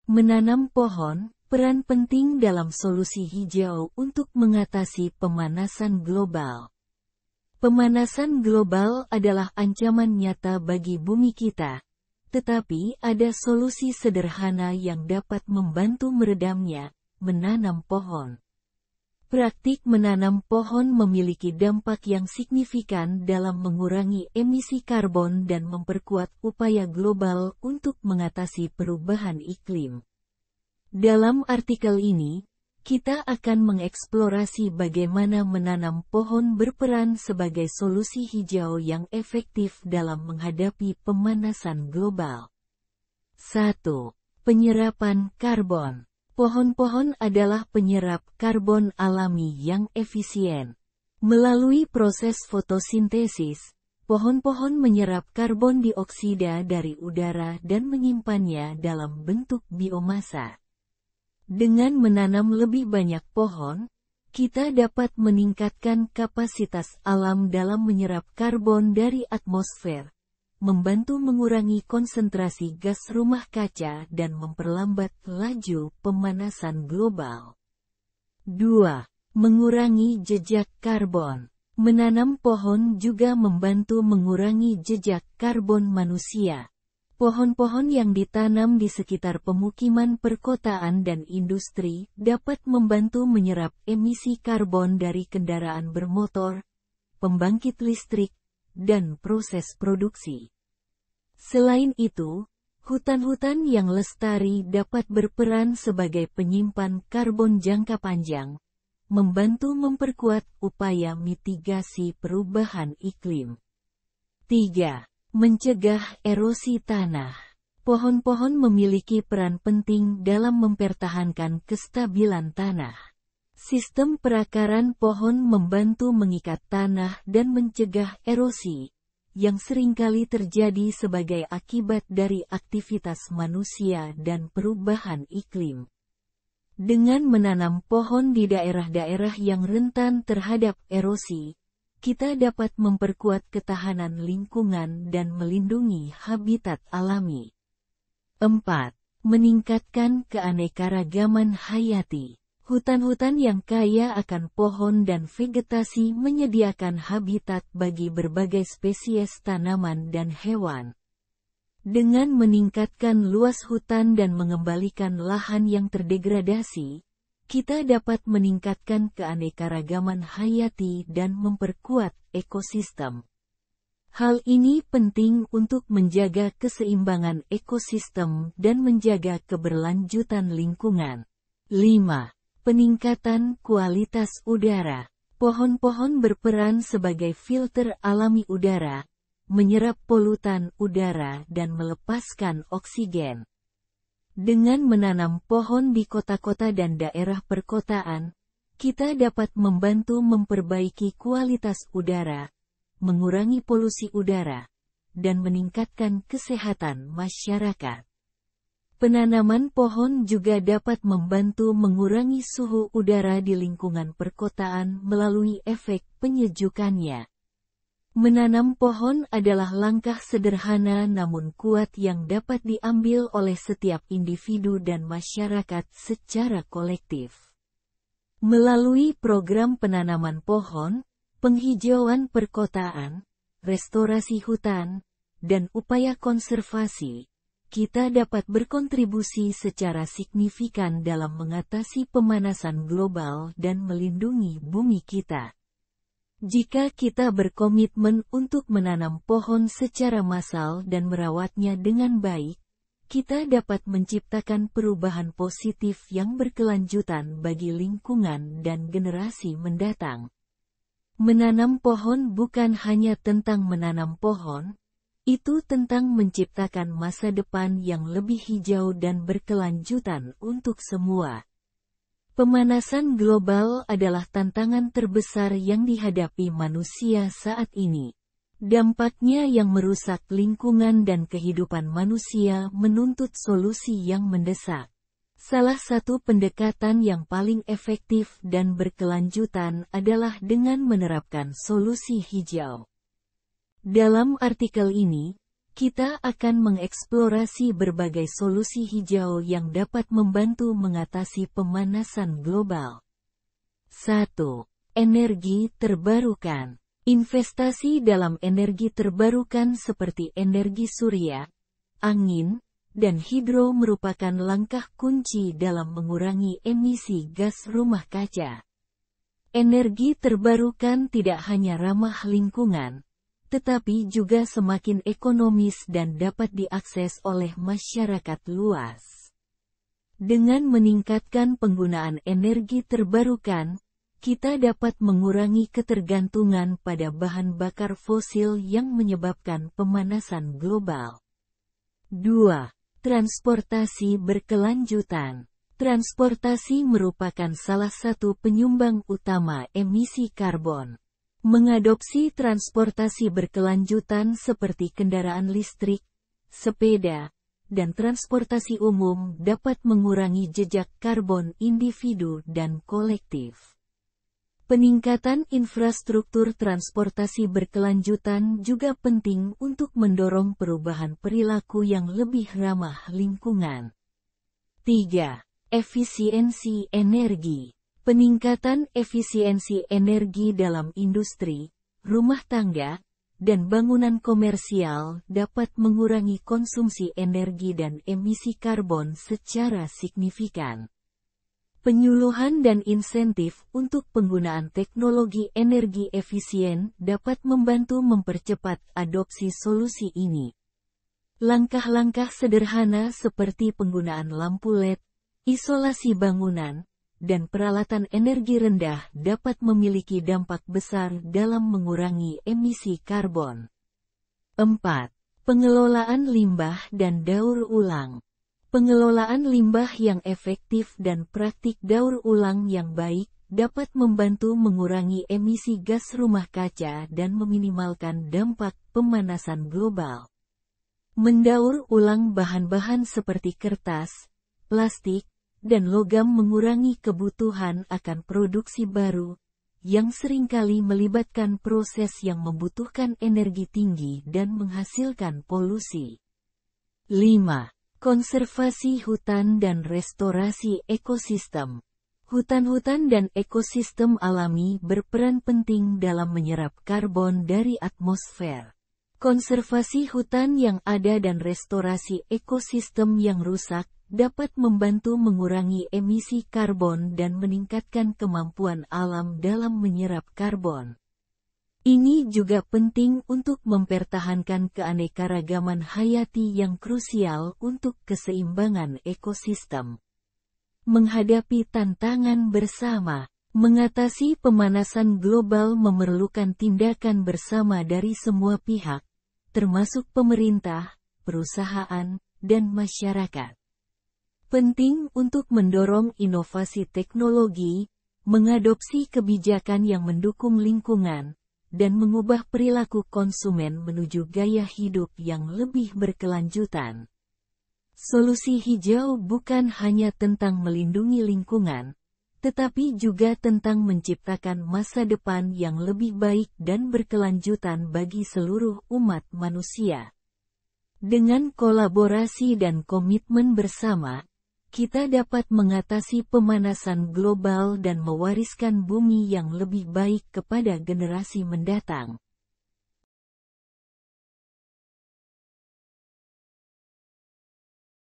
Menanam pohon, peran penting dalam solusi hijau untuk mengatasi pemanasan global. Pemanasan global adalah ancaman nyata bagi bumi kita, tetapi ada solusi sederhana yang dapat membantu meredamnya, menanam pohon. Praktik menanam pohon memiliki dampak yang signifikan dalam mengurangi emisi karbon dan memperkuat upaya global untuk mengatasi perubahan iklim. Dalam artikel ini, kita akan mengeksplorasi bagaimana menanam pohon berperan sebagai solusi hijau yang efektif dalam menghadapi pemanasan global. 1. Penyerapan karbon. Pohon-pohon adalah penyerap karbon alami yang efisien. Melalui proses fotosintesis, pohon-pohon menyerap karbon dioksida dari udara dan menyimpannya dalam bentuk biomasa. Dengan menanam lebih banyak pohon, kita dapat meningkatkan kapasitas alam dalam menyerap karbon dari atmosfer, membantu mengurangi konsentrasi gas rumah kaca dan memperlambat laju pemanasan global. 2. Mengurangi jejak karbon. Menanam pohon juga membantu mengurangi jejak karbon manusia. Pohon-pohon yang ditanam di sekitar pemukiman perkotaan dan industri dapat membantu menyerap emisi karbon dari kendaraan bermotor, pembangkit listrik, dan proses produksi. Selain itu, hutan-hutan yang lestari dapat berperan sebagai penyimpan karbon jangka panjang, membantu memperkuat upaya mitigasi perubahan iklim. 3. Mencegah erosi tanah. Pohon-pohon memiliki peran penting dalam mempertahankan kestabilan tanah. Sistem perakaran pohon membantu mengikat tanah dan mencegah erosi, yang seringkali terjadi sebagai akibat dari aktivitas manusia dan perubahan iklim. Dengan menanam pohon di daerah-daerah yang rentan terhadap erosi, kita dapat memperkuat ketahanan lingkungan dan melindungi habitat alami. 4. Meningkatkan keanekaragaman hayati. Hutan-hutan yang kaya akan pohon dan vegetasi menyediakan habitat bagi berbagai spesies tanaman dan hewan. Dengan meningkatkan luas hutan dan mengembalikan lahan yang terdegradasi, kita dapat meningkatkan keanekaragaman hayati dan memperkuat ekosistem. Hal ini penting untuk menjaga keseimbangan ekosistem dan menjaga keberlanjutan lingkungan. 5. Peningkatan kualitas udara. Pohon-pohon berperan sebagai filter alami udara, menyerap polutan udara dan melepaskan oksigen. Dengan menanam pohon di kota-kota dan daerah perkotaan, kita dapat membantu memperbaiki kualitas udara, mengurangi polusi udara, dan meningkatkan kesehatan masyarakat. Penanaman pohon juga dapat membantu mengurangi suhu udara di lingkungan perkotaan melalui efek penyejukannya. Menanam pohon adalah langkah sederhana namun kuat yang dapat diambil oleh setiap individu dan masyarakat secara kolektif. Melalui program penanaman pohon, penghijauan perkotaan, restorasi hutan, dan upaya konservasi, kita dapat berkontribusi secara signifikan dalam mengatasi pemanasan global dan melindungi bumi kita. Jika kita berkomitmen untuk menanam pohon secara massal dan merawatnya dengan baik, kita dapat menciptakan perubahan positif yang berkelanjutan bagi lingkungan dan generasi mendatang. Menanam pohon bukan hanya tentang menanam pohon, itu tentang menciptakan masa depan yang lebih hijau dan berkelanjutan untuk semua. Pemanasan global adalah tantangan terbesar yang dihadapi manusia saat ini. Dampaknya yang merusak lingkungan dan kehidupan manusia menuntut solusi yang mendesak. Salah satu pendekatan yang paling efektif dan berkelanjutan adalah dengan menerapkan solusi hijau. Dalam artikel ini, Kita akan mengeksplorasi berbagai solusi hijau yang dapat membantu mengatasi pemanasan global. 1. Energi terbarukan. Investasi dalam energi terbarukan seperti energi surya, angin, dan hidro merupakan langkah kunci dalam mengurangi emisi gas rumah kaca. Energi terbarukan tidak hanya ramah lingkungan, tetapi juga semakin ekonomis dan dapat diakses oleh masyarakat luas. Dengan meningkatkan penggunaan energi terbarukan, kita dapat mengurangi ketergantungan pada bahan bakar fosil yang menyebabkan pemanasan global. 2. Transportasi berkelanjutan. Transportasi merupakan salah satu penyumbang utama emisi karbon. Mengadopsi transportasi berkelanjutan seperti kendaraan listrik, sepeda, dan transportasi umum dapat mengurangi jejak karbon individu dan kolektif. Peningkatan infrastruktur transportasi berkelanjutan juga penting untuk mendorong perubahan perilaku yang lebih ramah lingkungan. 3. Efisiensi energi. Peningkatan efisiensi energi dalam industri, rumah tangga, dan bangunan komersial dapat mengurangi konsumsi energi dan emisi karbon secara signifikan. Penyuluhan dan insentif untuk penggunaan teknologi energi efisien dapat membantu mempercepat adopsi solusi ini. Langkah-langkah sederhana seperti penggunaan lampu LED, isolasi bangunan, dan peralatan energi rendah dapat memiliki dampak besar dalam mengurangi emisi karbon. 4. Pengelolaan limbah dan daur ulang. Pengelolaan limbah yang efektif dan praktik daur ulang yang baik dapat membantu mengurangi emisi gas rumah kaca dan meminimalkan dampak pemanasan global. Mendaur ulang bahan-bahan seperti kertas, plastik, dan logam mengurangi kebutuhan akan produksi baru, yang seringkali melibatkan proses yang membutuhkan energi tinggi dan menghasilkan polusi. 5. Konservasi hutan dan restorasi ekosistem. Hutan-hutan dan ekosistem alami berperan penting dalam menyerap karbon dari atmosfer. Konservasi hutan yang ada dan restorasi ekosistem yang rusak dapat membantu mengurangi emisi karbon dan meningkatkan kemampuan alam dalam menyerap karbon. Ini juga penting untuk mempertahankan keanekaragaman hayati yang krusial untuk keseimbangan ekosistem. Menghadapi tantangan bersama, mengatasi pemanasan global memerlukan tindakan bersama dari semua pihak, termasuk pemerintah, perusahaan, dan masyarakat. Penting untuk mendorong inovasi teknologi, mengadopsi kebijakan yang mendukung lingkungan, dan mengubah perilaku konsumen menuju gaya hidup yang lebih berkelanjutan. Solusi hijau bukan hanya tentang melindungi lingkungan, tetapi juga tentang menciptakan masa depan yang lebih baik dan berkelanjutan bagi seluruh umat manusia. Dengan kolaborasi dan komitmen bersama, kita dapat mengatasi pemanasan global dan mewariskan bumi yang lebih baik kepada generasi mendatang.